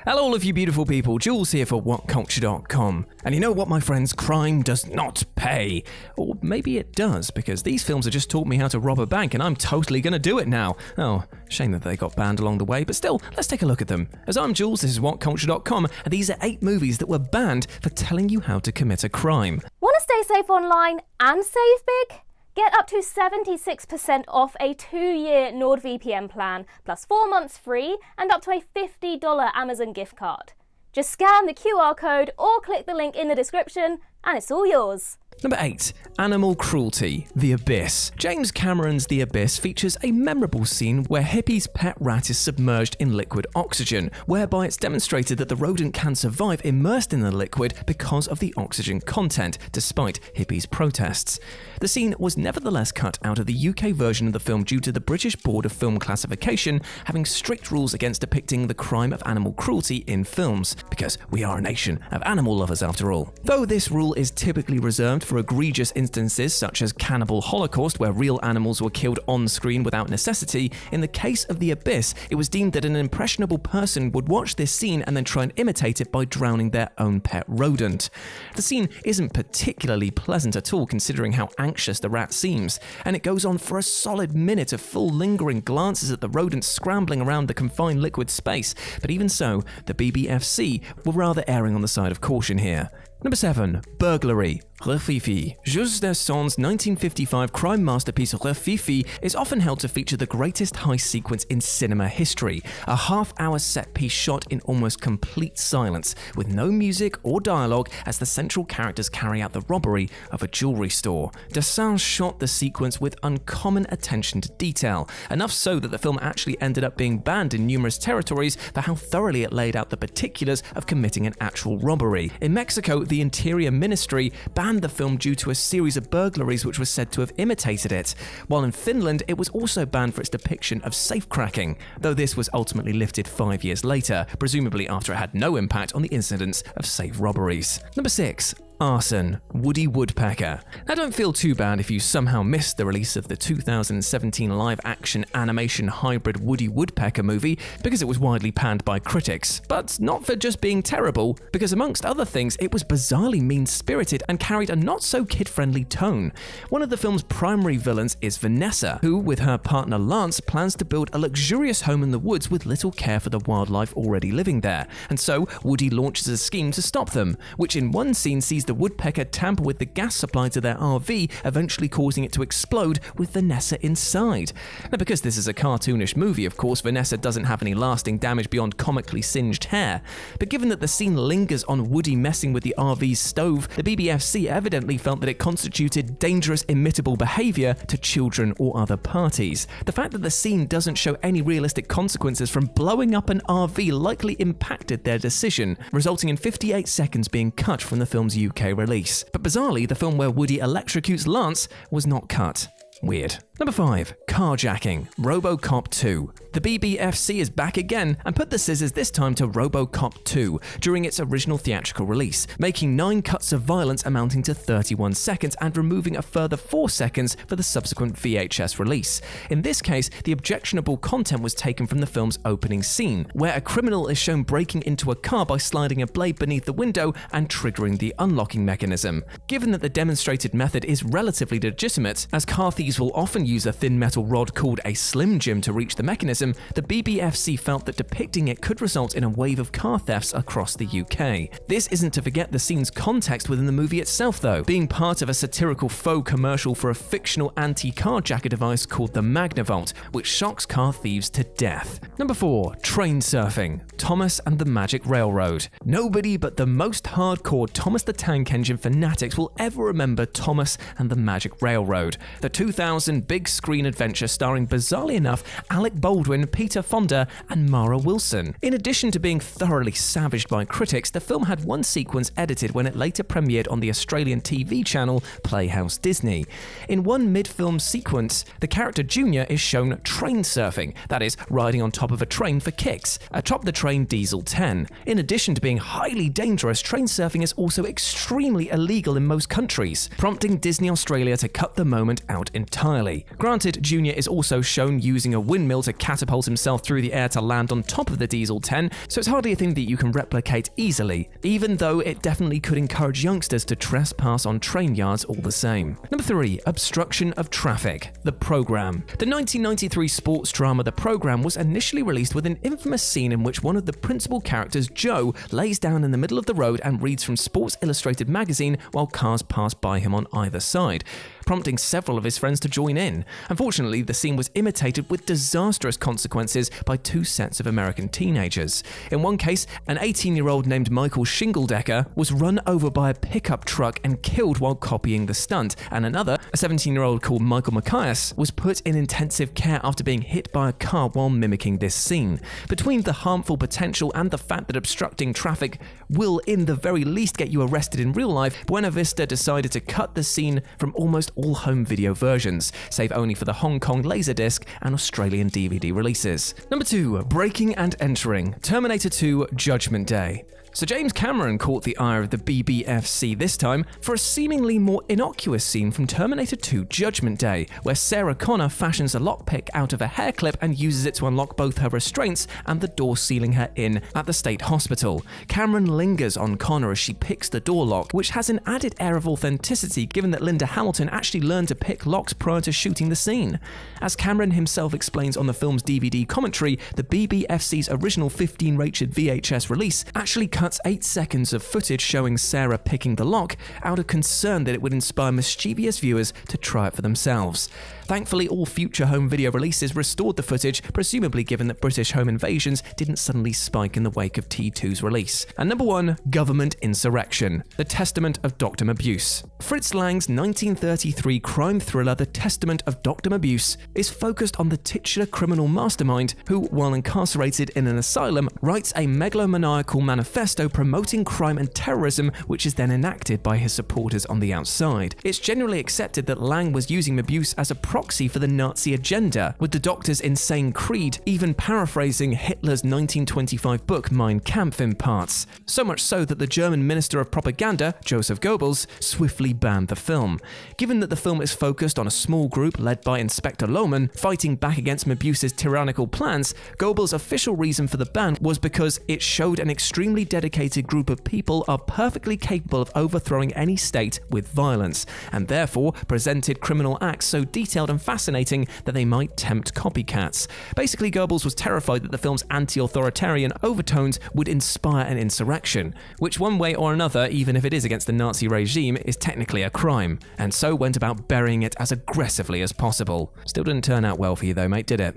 Hello all of you beautiful people, Jules here for Whatculture.com. And you know what, my friends, crime does not pay. Or maybe it does, because these films have just taught me how to rob a bank and I'm totally gonna do it now. Oh, shame that they got banned along the way, but still, let's take a look at them. As I'm Jules, this is Whatculture.com, and these are 8 movies that were banned for telling you how to commit a crime. Want to stay safe online and save big? Get up to 76% off a 2-year NordVPN plan, plus 4 months free and up to a $50 Amazon gift card. Just scan the QR code or click the link in the description and it's all yours. Number 8. Animal Cruelty, The Abyss. James Cameron's The Abyss features a memorable scene where Hippie's pet rat is submerged in liquid oxygen, whereby it's demonstrated that the rodent can survive immersed in the liquid because of the oxygen content, despite Hippie's protests. The scene was nevertheless cut out of the UK version of the film due to the British Board of Film Classification having strict rules against depicting the crime of animal cruelty in films, because we are a nation of animal lovers after all. Though this rule is typically reserved for egregious instances such as cannibal holocaust where real animals were killed on screen without necessity, in the case of The Abyss, it was deemed that an impressionable person would watch this scene and then try and imitate it by drowning their own pet rodent. The scene isn't particularly pleasant at all considering how anxious the rat seems, and it goes on for a solid minute of full lingering glances at the rodent scrambling around the confined liquid space, but even so, the BBFC were rather erring on the side of caution here. Number 7. Burglary, Refifi. Jules Derson's 1955 crime masterpiece Refifi is often held to feature the greatest heist sequence in cinema history, a half-hour set piece shot in almost complete silence, with no music or dialogue as the central characters carry out the robbery of a jewelry store. Desson shot the sequence with uncommon attention to detail, enough so that the film actually ended up being banned in numerous territories for how thoroughly it laid out the particulars of committing an actual robbery. In Mexico, the Interior Ministry banned the film due to a series of burglaries which was said to have imitated it, while in Finland it was also banned for its depiction of safecracking, though this was ultimately lifted 5 years later, presumably after it had no impact on the incidence of safe robberies. Number 6. Arson, Woody Woodpecker. Now don't feel too bad if you somehow missed the release of the 2017 live-action animation hybrid Woody Woodpecker movie because it was widely panned by critics, but not for just being terrible, because amongst other things it was bizarrely mean-spirited and carried a not-so-kid-friendly tone. One of the film's primary villains is Vanessa, who with her partner Lance plans to build a luxurious home in the woods with little care for the wildlife already living there, and so Woody launches a scheme to stop them, which in one scene sees the woodpecker tamper with the gas supply to their RV, eventually causing it to explode with Vanessa inside. Now, because this is a cartoonish movie, of course, Vanessa doesn't have any lasting damage beyond comically singed hair. But given that the scene lingers on Woody messing with the RV's stove, the BBFC evidently felt that it constituted dangerous, imitable behavior to children or other parties. The fact that the scene doesn't show any realistic consequences from blowing up an RV likely impacted their decision, resulting in 58 seconds being cut from the film's UK release. But bizarrely, the film where Woody electrocutes Lance was not cut. Weird. Number 5. Carjacking, Robocop II. The BBFC is back again and put the scissors this time to Robocop II during its original theatrical release, making 9 cuts of violence amounting to 31 seconds and removing a further 4 seconds for the subsequent VHS release. In this case, the objectionable content was taken from the film's opening scene, where a criminal is shown breaking into a car by sliding a blade beneath the window and triggering the unlocking mechanism. Given that the demonstrated method is relatively legitimate, as car thieves will often use a thin metal rod called a Slim Jim to reach the mechanism, the BBFC felt that depicting it could result in a wave of car thefts across the UK. This isn't to forget the scene's context within the movie itself though, being part of a satirical faux commercial for a fictional anti-carjacker device called the Magnavolt, which shocks car thieves to death. Number 4. Train surfing, Thomas and the Magic Railroad. Nobody but the most hardcore Thomas the Tank Engine fanatics will ever remember Thomas and the Magic Railroad, the 2000 big screen adventure starring, bizarrely enough, Alec Baldwin, Peter Fonda, and Mara Wilson. In addition to being thoroughly savaged by critics, the film had one sequence edited when it later premiered on the Australian TV channel Playhouse Disney. In one mid-film sequence, the character Junior is shown train surfing, that is, riding on top of a train for kicks, atop the train Diesel 10. In addition to being highly dangerous, train surfing is also extremely illegal in most countries, prompting Disney Australia to cut the moment out entirely. Granted, Junior is also shown using a windmill to catapult himself through the air to land on top of the Diesel 10, so it's hardly a thing that you can replicate easily, even though it definitely could encourage youngsters to trespass on train yards all the same. Number 3. Obstruction of Traffic. The Program. The 1993 sports drama The Program was initially released with an infamous scene in which one of the principal characters, Joe, lays down in the middle of the road and reads from Sports Illustrated magazine while cars pass by him on either side, prompting several of his friends to join in. Unfortunately, the scene was imitated with disastrous consequences by 2 sets of American teenagers. In one case, an 18-year-old named Michael Shingledecker was run over by a pickup truck and killed while copying the stunt, and another, a 17-year-old called Michael Macias, was put in intensive care after being hit by a car while mimicking this scene. Between the harmful potential and the fact that obstructing traffic will in the very least get you arrested in real life, Buena Vista decided to cut the scene from almost all home video versions, save only for the Hong Kong Laserdisc and Australian DVD releases. Number 2. Breaking and Entering. Terminator 2 Judgment Day. So James Cameron caught the ire of the BBFC this time for a seemingly more innocuous scene from Terminator 2 Judgment Day, where Sarah Connor fashions a lockpick out of a hair clip and uses it to unlock both her restraints and the door sealing her in at the state hospital. Cameron lingers on Connor as she picks the door lock, which has an added air of authenticity given that Linda Hamilton actually learned to pick locks prior to shooting the scene. As Cameron himself explains on the film's DVD commentary, the BBFC's original 15-rated VHS release actually cuts 8 seconds of footage showing Sarah picking the lock out of concern that it would inspire mischievous viewers to try it for themselves. Thankfully, all future home video releases restored the footage, presumably given that British home invasions didn't suddenly spike in the wake of T2's release. And number 1, Government Insurrection. The Testament of Dr. Mabuse. Fritz Lang's 1933 crime thriller The Testament of Dr. Mabuse is focused on the titular criminal mastermind who, while incarcerated in an asylum, writes a megalomaniacal manifesto promoting crime and terrorism, which is then enacted by his supporters on the outside. It's generally accepted that Lang was using Mabuse as a proxy for the Nazi agenda, with the Doctor's insane creed even paraphrasing Hitler's 1925 book Mein Kampf in parts. So much so that the German Minister of Propaganda, Joseph Goebbels, swiftly banned the film. Given that the film is focused on a small group led by Inspector Lohman fighting back against Mabuse's tyrannical plans, Goebbels' official reason for the ban was because it showed an extremely dedicated group of people are perfectly capable of overthrowing any state with violence, and therefore presented criminal acts so detailed and fascinating that they might tempt copycats. Basically, Goebbels was terrified that the film's anti-authoritarian overtones would inspire an insurrection, which one way or another, even if it is against the Nazi regime, is technically a crime, and so went about burying it as aggressively as possible. Still didn't turn out well for you though, mate, did it?